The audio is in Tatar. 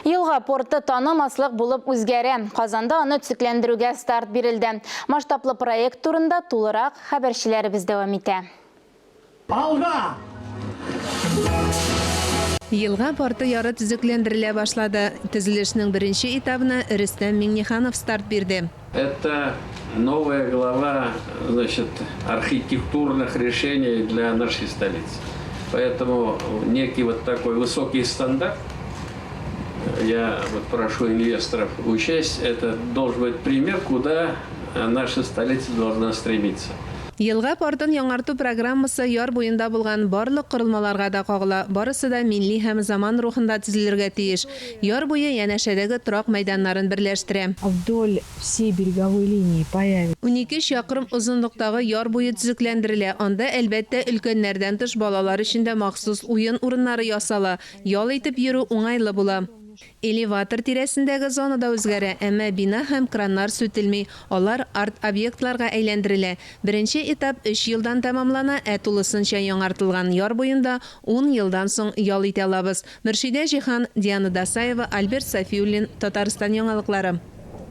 Елга порты танымаслык булып үзгәрә. Казанда аны төзекләндерүгә старт бирелде. Масштаблы проект турында тулырак хәбәрчеләребез дәвам итә. Алга! Елга порты яры төзекләндерелә башлады. Төзелешнең беренче этабына Рөстәм Миңнеханов старт бирде. Это новая глава, значит, архитектурных решений для нашей столицы. Поэтому некий вот такой высокий стандарт, я вот прошу инвесторов учесть, это должен быть пример, куда наша столица должна стремиться. Елга портын яңарту программасы яр буенда булган барлык корылмаларга да кагыла. Барысы да милли һәм заман рухында төзелергә тиеш. Яр буе янәшәдәге торак мәйданнарын берләштерә. Вдоль всей береговой линии появится 12 чакрым узынлыктагы яр буе төзекләндерелә. Анда әлбәттә өлкәннәрдән тыш балалар өчен дә махсус уен урыннары ясала. Ял итеп йөрү уңайлы була. Элеватор тирәсендәге зонада үзгәрә, әмма бина һәм краннар сүтелми. Алар арт-объектларга әйләндерелә. Беренче этап 3 елдан тәмамлана, ә тулысынча яңартылган яр буенда 10 елдан соң ял итә алабыз. Мөршидә Җихан, Диана Дасаева, Альберт Сафиуллин, Татарстан яңалыклары.